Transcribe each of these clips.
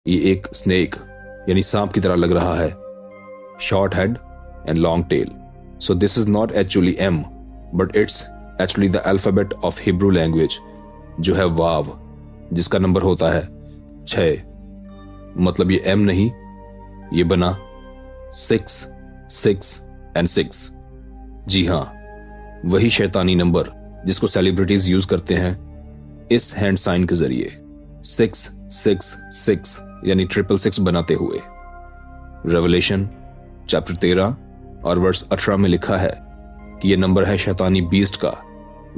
ये एक स्नेक यानी सांप की तरह लग रहा है, short head and long tail. So this is not actually M but it's actually the alphabet of Hebrew language, जो है वाव, जिसका नंबर होता है 6। मतलब ये एम नहीं, ये बना 6, 6 एंड 6। जी हाँ, वही शैतानी नंबर जिसको सेलिब्रिटीज यूज करते हैं इस हैंड साइन के जरिए 666 यानी 666 बनाते हुए। रेवलेशन चैप्टर 13 और वर्स 18 में लिखा है कि यह नंबर है शैतानी बीस्ट का।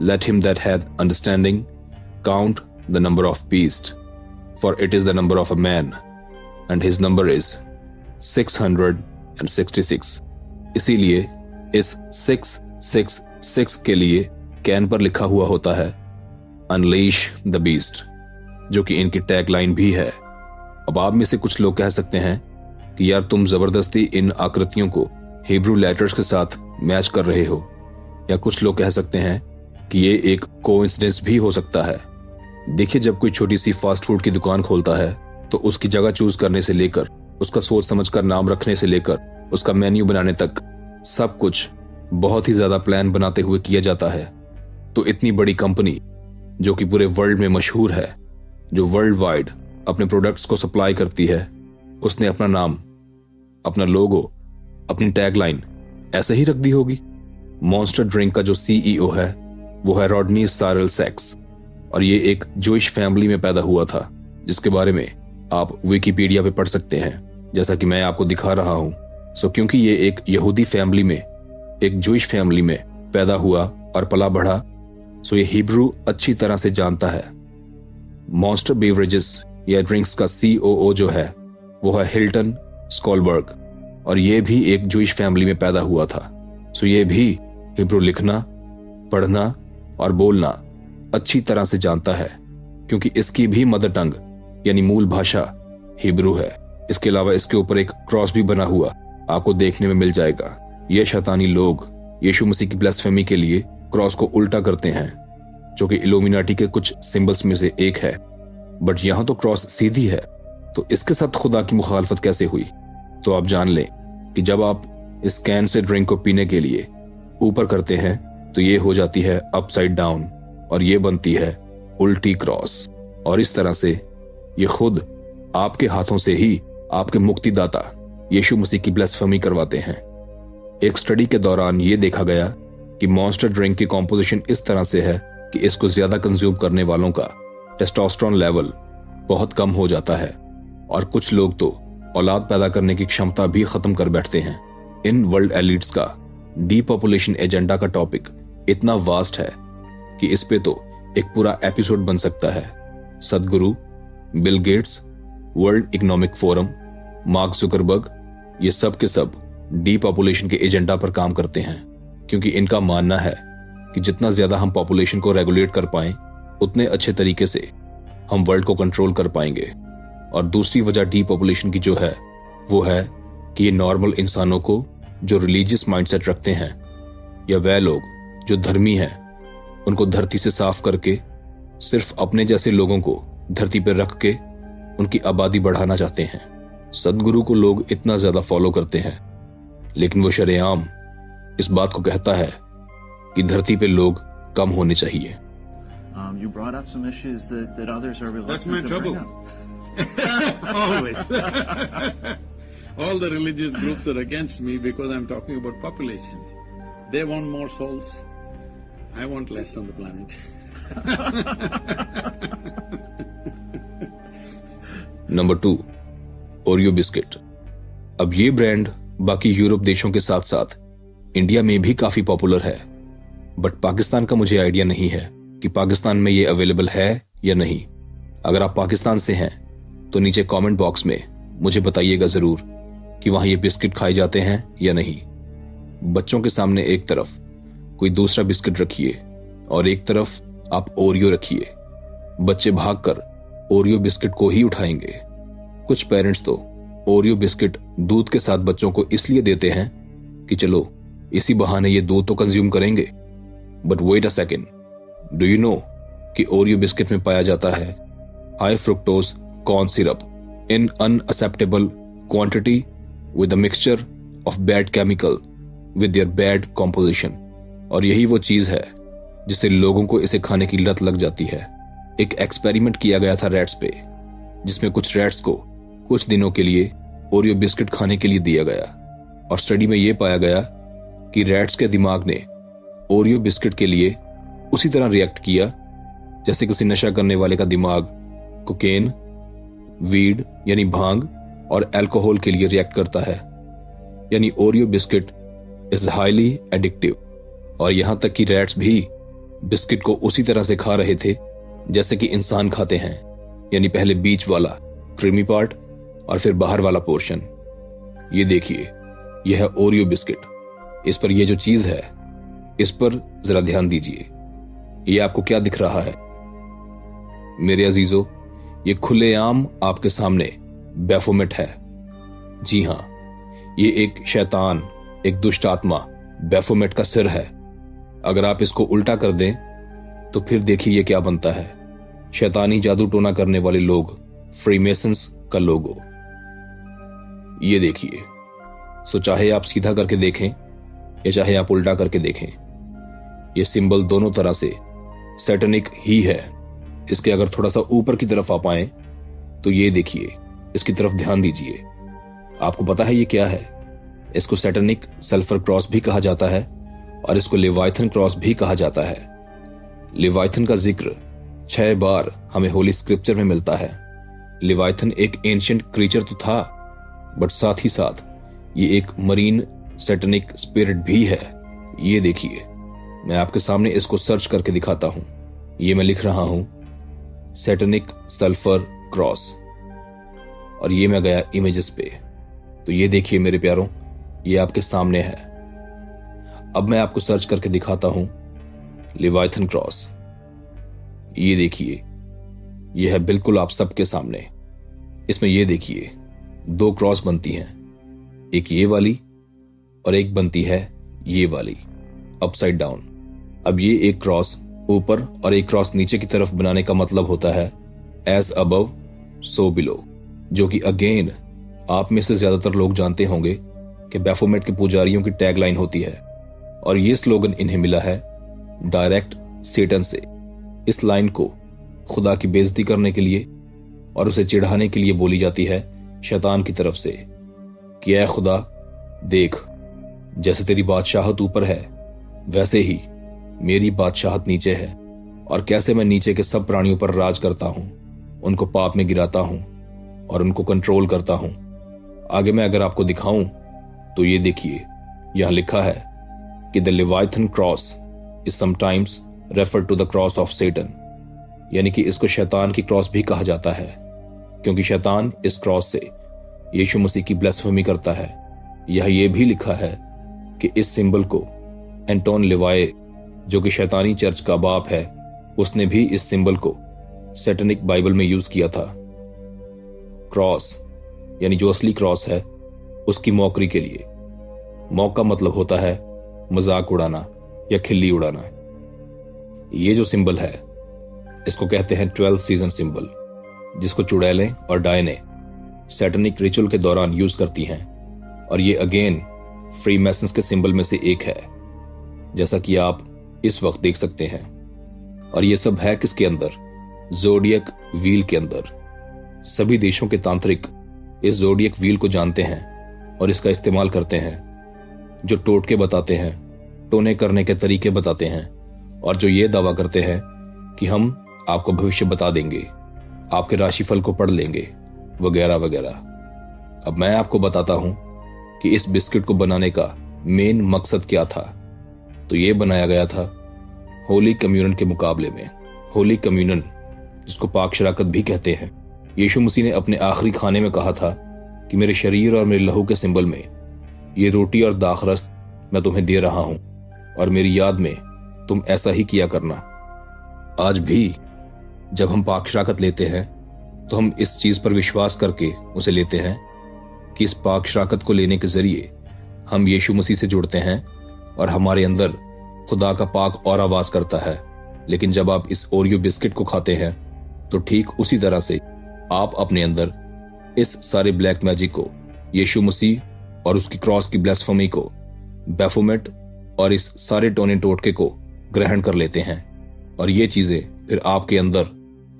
Let him that hath understanding count the number of beast, for it is the number of a man and his number is 666। इसीलिए इस 666 के लिए कैन पर लिखा हुआ होता है अनलीश द बीस्ट, जो कि इनकी टैगलाइन भी है। अब आप में से कुछ लोग कह सकते हैं कि यार तुम जबरदस्ती इन आकृतियों को हिब्रू लेटर्स के साथ मैच कर रहे हो, या कुछ लोग कह सकते हैं कि ये एक कोइंसिडेंस भी हो सकता है। देखिए, जब कोई छोटी सी फास्ट फूड की दुकान खोलता है तो उसकी जगह चूज करने से लेकर, उसका सोच समझकर नाम रखने से लेकर, उसका मेन्यू बनाने तक सब कुछ बहुत ही ज्यादा प्लान बनाते हुए किया जाता है। तो इतनी बड़ी कंपनी जो कि पूरे वर्ल्ड में मशहूर है, जो वर्ल्ड वाइड अपने प्रोडक्ट्स को सप्लाई करती है, उसने अपना नाम, अपना लोगो, अपनी टैगलाइन ऐसे ही रख दी होगी। मॉन्स्टर ड्रिंक का जो सीईओ है वो है रॉडनी सारेल सैक्स, और ये एक जूइश फैमिली में पैदा हुआ था, जिसके बारे में आप विकिपीडिया पे पढ़ सकते हैं, जैसा कि मैं आपको दिखा रहा हूं। सो क्योंकि ये एक यहूदी फैमिली में, एक जूइश फैमिली में पैदा हुआ और पला बढ़ा, सो ये हिब्रू अच्छी तरह से जानता है। मॉन्स्टर बेवरेजेस या ड्रिंक्स का सीओओ जो है वो है हिल्टन स्कॉलबर्ग, और ये भी एक जूइश फैमिली में पैदा हुआ था। सो ये भी हिब्रू लिखना, पढ़ना और बोलना अच्छी तरह से जानता है, क्योंकि इसकी भी मदर टंग यानी मूल भाषा हिब्रू है। इसके अलावा इसके ऊपर एक क्रॉस भी बना हुआ आपको देखने में मिल जाएगा। ये शैतानी लोग यीशु मसीह की ब्लास्फेमी के लिए क्रॉस को उल्टा करते हैं, जो कि इल्यूमिनाटी के कुछ सिंबल्स में से एक है। बट यहां तो क्रॉस सीधी है, तो इसके साथ खुदा की मुखालफत कैसे हुई? तो आप जान लें कि जब आप इस कैन से ड्रिंक को पीने के लिए ऊपर करते हैं तो ये हो जाती है अपसाइड डाउन, और ये बनती है उल्टी क्रॉस। और इस तरह से ये खुद आपके हाथों से ही आपके मुक्तिदाता यीशु मसीह की ब्लास्फेमी करवाते हैं। एक स्टडी के दौरान ये देखा गया कि मॉन्स्टर ड्रिंक की कॉम्पोजिशन इस तरह से है कि इसको ज्यादा कंज्यूम करने वालों का टेस्टोस्टेरोन लेवल बहुत कम हो जाता है, और कुछ लोग तो औलाद पैदा करने की क्षमता भी खत्म कर बैठते हैं। इन वर्ल्ड एलिट्स का डीपॉपुलेशन एजेंडा का टॉपिक इतना वास्ट है कि इस पे तो एक पूरा एपिसोड बन सकता है। सदगुरु, Bill Gates, world economic forum, mark Zuckerberg, ये सब के सब डीपॉपुलेशन के एजेंडा पर काम करते हैं, क्योंकि इनका मानना है कि जितना ज्यादा हम पॉपुलेशन को रेगुलेट कर पाएं उतने अच्छे तरीके से हम वर्ल्ड को कंट्रोल कर पाएंगे। और दूसरी वजह डीपॉपुलेशन की जो है वो है कि ये नॉर्मल इंसानों को जो रिलीजियस माइंडसेट रखते हैं, या वह लोग जो धर्मी हैं, उनको धरती से साफ करके सिर्फ अपने जैसे लोगों को धरती पर रख के उनकी आबादी बढ़ाना चाहते हैं। सदगुरु को लोग इतना ज्यादा फॉलो करते हैं, लेकिन वो शरेआम इस बात को कहता है कि धरती पे लोग कम होने चाहिए। You brought up some issues that others are reluctant That's my to trouble. bring up. Always. All the religious groups are against me because I'm talking about population. They want more souls. I want less on the planet. Number 2, Oreo biscuit. अब ये brand बाकी Europe देशों के साथ साथ India में भी काफी पॉपुलर है, बट पाकिस्तान का मुझे आइडिया नहीं है कि पाकिस्तान में ये अवेलेबल है या नहीं। अगर आप पाकिस्तान से हैं तो नीचे कमेंट बॉक्स में मुझे बताइएगा जरूर कि वहां ये बिस्किट खाए जाते हैं या नहीं। बच्चों के सामने एक तरफ कोई दूसरा बिस्किट रखिए और एक तरफ आप ओरियो रखिए, बच्चे भागकर ओरियो बिस्किट को ही उठाएंगे। कुछ पेरेंट्स तो ओरियो बिस्किट दूध के साथ बच्चों को इसलिए देते हैं कि चलो इसी बहाने ये दूध तो कंज्यूम करेंगे। But wait a second, do you know कि ओरियो बिस्किट में पाया जाता है high fructose corn syrup, in unacceptable quantity with a mixture of bad chemical with their bad composition। और यही वो चीज है जिससे लोगों को इसे खाने की लत लग जाती है। एक एक्सपेरिमेंट किया गया था रैट्स पे, जिसमें कुछ रैट्स को कुछ दिनों के लिए ओरियो बिस्किट खाने के लिए दिया गया, और स्टडी में यह पाया गया कि रैट्स के दिमाग ने ओरियो बिस्किट के लिए उसी तरह रिएक्ट किया जैसे किसी नशा करने वाले का दिमाग कोकेन, वीड यानी भांग और अल्कोहल के लिए रिएक्ट करता है। यानी Oreo biscuit is highly addictive. और यहां तक कि रैट्स भी बिस्किट को उसी तरह से खा रहे थे जैसे कि इंसान खाते हैं, यानी पहले बीच वाला क्रीमी पार्ट और फिर बाहर वाला पोर्शन। ये देखिए, यह है ओरियो बिस्किट। इस पर यह जो चीज है, इस पर जरा ध्यान दीजिए। ये आपको क्या दिख रहा है? मेरे अजीजों, ये खुलेआम आपके सामने बैफोमेट है। जी हां, ये एक शैतान, एक दुष्ट आत्मा बैफोमेट का सिर है। अगर आप इसको उल्टा कर दें तो फिर देखिए ये क्या बनता है। शैतानी जादू टोना करने वाले लोग, फ्रीमेसन्स का लोगो। ये देखिए। सो चाहे आप सीधा करके देखें या चाहे आप उल्टा करके देखें, ये सिंबल दोनों तरह से सैटनिक ही है। इसके अगर थोड़ा सा ऊपर की तरफ आप आए तो ये देखिए, इसकी तरफ ध्यान दीजिए। आपको पता है ये क्या है? इसको सैटनिक सल्फर क्रॉस भी कहा जाता है और इसको लेवाइथन क्रॉस भी कहा जाता है। लेवाइथन का जिक्र 6 बार हमें होली स्क्रिप्चर में मिलता है। लेवाइथन एक एंशिएंट क्रीचर तो था, बट साथ ही साथ ये एक मरीन सैटनिक स्पिरिट भी है। ये देखिए, मैं आपके सामने इसको सर्च करके दिखाता हूं। ये मैं लिख रहा हूं सैटनिक सल्फर क्रॉस, और ये मैं गया इमेजेस पे। तो ये देखिए मेरे प्यारों, ये आपके सामने है। अब मैं आपको सर्च करके दिखाता हूं लेवाइथन क्रॉस। ये देखिए, यह है बिल्कुल आप सबके सामने। इसमें ये देखिए 2 क्रॉस बनती हैं, एक ये वाली और एक बनती है ये वाली अपसाइड डाउन। अब ये एक क्रॉस ऊपर और एक क्रॉस नीचे की तरफ बनाने का मतलब होता है एज अबव सो बिलो, जो कि अगेन आप में से ज्यादातर लोग जानते होंगे कि बैफोमेट के पुजारियों की टैगलाइन होती है, और ये स्लोगन इन्हें मिला है डायरेक्ट सेटन से। इस लाइन को खुदा की बेइज्जती करने के लिए और उसे चिढ़ाने के लिए बोली जाती है शैतान की तरफ से कि ऐ खुदा देख, जैसे तेरी बादशाहत ऊपर है वैसे ही मेरी बादशाहत नीचे है, और कैसे मैं नीचे के सब प्राणियों पर राज करता हूं, उनको पाप में गिराता हूं और उनको कंट्रोल करता हूं। आगे मैं अगर आपको दिखाऊं तो ये देखिए, यहां लिखा है कि the Leviathan cross is sometimes refer to the cross of Satan, यानी कि इसको शैतान की क्रॉस भी कहा जाता है, क्योंकि शैतान इस क्रॉस से यीशु मसीह की ब्लेसफेमी करता है। यह भी लिखा है कि इस सिंबल को एंटोन लेवाए, जो कि शैतानी चर्च का बाप है, उसने भी इस सिंबल को सैटनिक बाइबल में यूज किया था। क्रॉस यानी जो असली क्रॉस है उसकी मौकरी के लिए। मौक का मतलब होता है मजाक उड़ाना या खिल्ली उड़ाना। ये जो सिंबल है इसको कहते हैं 12 सीजन सिंबल, जिसको चुड़ैलें और डायने सैटनिक रिचुअल के दौरान यूज करती हैं, और ये अगेन फ्री मैसन्स के सिंबल में से एक है, जैसा कि आप इस वक्त देख सकते हैं। और ये सब है किसके अंदर? ज़ोडिएक व्हील के अंदर। सभी देशों के तांत्रिक इस ज़ोडिएक व्हील को जानते हैं और इसका इस्तेमाल करते हैं, जो टोटके बताते हैं, टोने करने के तरीके बताते हैं, और जो ये दावा करते हैं कि हम आपको भविष्य बता देंगे, आपके राशिफल को पढ़ लेंगे, वगैरह वगैरह। अब मैं आपको बताता हूं कि इस बिस्किट को बनाने का मेन मकसद क्या था। तो ये बनाया गया था होली कम्युनन के मुकाबले में। होली कम्युनन, जिसको पाक शराकत भी कहते हैं, यीशु मसीह ने अपने आखिरी खाने में कहा था कि मेरे शरीर और मेरे लहू के सिंबल में ये रोटी और दाखरस मैं तुम्हें दे रहा हूं, और मेरी याद में तुम ऐसा ही किया करना। आज भी जब हम पाक शराकत लेते हैं तो हम इस चीज पर विश्वास करके उसे लेते हैं कि इस पाक शराकत को लेने के जरिए हम यीशु मसीह से जुड़ते हैं और हमारे अंदर खुदा का पाक और आवाज करता है। लेकिन जब आप इस ओरियो बिस्किट को खाते हैं तो ठीक उसी तरह से आप अपने अंदर इस सारे ब्लैक मैजिक को, यीशु मसीह और उसकी क्रॉस की ब्लास्फेमी को, बैफोमेट और इस सारे टोने टोटके को ग्रहण कर लेते हैं और ये चीजें फिर आपके अंदर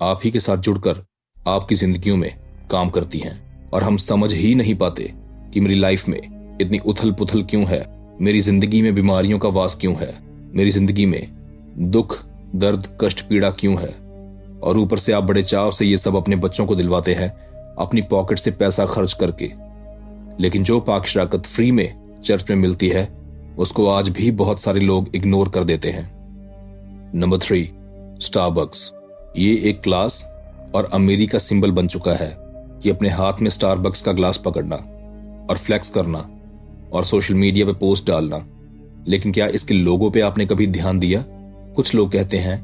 आप ही के साथ जुड़कर आपकी जिंदगियों में काम करती हैं और हम समझ ही नहीं पाते कि मेरी लाइफ में इतनी उथल पुथल क्यों है, मेरी जिंदगी में बीमारियों का वास क्यों है, मेरी जिंदगी में दुख, दर्द, कष्ट, पीड़ा क्यों है। और ऊपर से आप बड़े चाव से ये सब अपने बच्चों को दिलवाते हैं अपनी पॉकेट से पैसा खर्च करके, लेकिन जो पाक शराकत फ्री में चर्च में मिलती है उसको आज भी बहुत सारे लोग इग्नोर कर देते हैं। Number 3, Starbucks. ये एक क्लास और अमीरी का सिंबल बन चुका है कि अपने हाथ में स्टारबक्स का ग्लास पकड़ना और फ्लेक्स करना और सोशल मीडिया पे पोस्ट डालना। लेकिन क्या इसके लोगों पे आपने कभी ध्यान दिया? कुछ लोग कहते हैं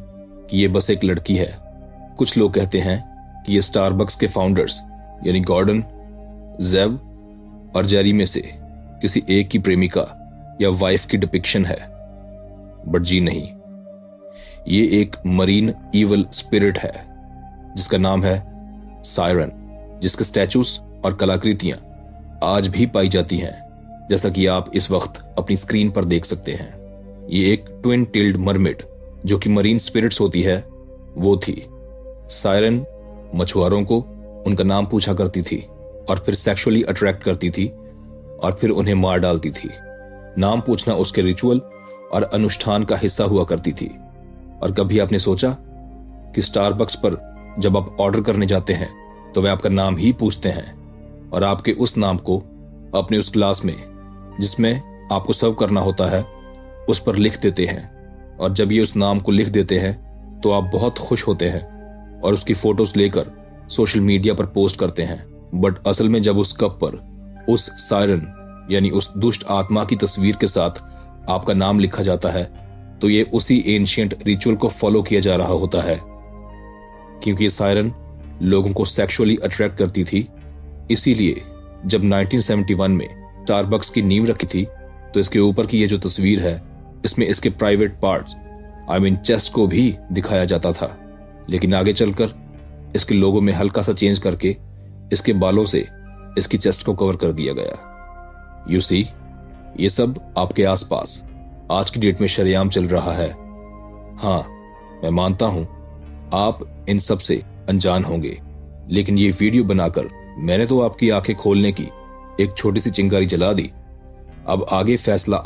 कि ये बस एक लड़की है, कुछ लोग कहते हैं कि ये स्टारबक्स के फाउंडर्स यानी गॉर्डन, जेव और जेरी में से किसी एक की प्रेमिका या वाइफ की डिपिक्शन है। बट जी नहीं, ये एक मरीन ईवल स्पिरिट है जिसका नाम है सायरन, जिसके स्टैचूज और कलाकृतियां आज भी पाई जाती हैं, जैसा कि आप इस वक्त अपनी स्क्रीन पर देख सकते हैं। ये एक ट्विन टिल्ड मरमेड जो कि मरीन स्पिरिट्स होती है वो थी। सायरन मछुआरों को उनका नाम पूछा करती थी और फिर सेक्सुअली अट्रैक्ट करती थी और फिर उन्हें मार डालती थी। नाम पूछना उसके रिचुअल और अनुष्ठान का हिस्सा हुआ करती थी। और कभी आपने सोचा कि स्टारबक्स पर जब आप ऑर्डर करने जाते हैं तो वे आपका नाम ही पूछते हैं और आपके उस नाम को अपने उस ग्लास में जिसमें आपको सर्व करना होता है उस पर लिख देते हैं। और जब ये उस नाम को लिख देते हैं तो आप बहुत खुश होते हैं और उसकी फोटोज लेकर सोशल मीडिया पर पोस्ट करते हैं। बट असल में जब उस कप पर उस सायरन यानी उस दुष्ट आत्मा की तस्वीर के साथ आपका नाम लिखा जाता है तो ये उसी एंशिएंट रिचुअल को फॉलो किया जा रहा होता है, क्योंकि ये सायरन लोगों को सेक्सुअली अट्रैक्ट करती थी। इसीलिए जब 1971 में स्टारबक्स की नींव रखी थी तो इसके ऊपर की ये जो तस्वीर है इसमें इसके प्राइवेट पार्ट्स चेस्ट को भी दिखाया जाता था। लेकिन आगे चलकर इसके लोगों में हल्का सा चेंज करके इसके बालों से इसकी चेस्ट को कवर कर दिया गया। यू सी, ये सब आपके आसपास आज की डेट में शरेआम चल रहा है। हाँ, मैं मानता हूं आप इन सब से अनजान होंगे, लेकिन ये वीडियो बनाकर मैंने तो आपकी आंखें खोलने की एक छोटी सी चिंगारी जला दी। अब आगे फैसला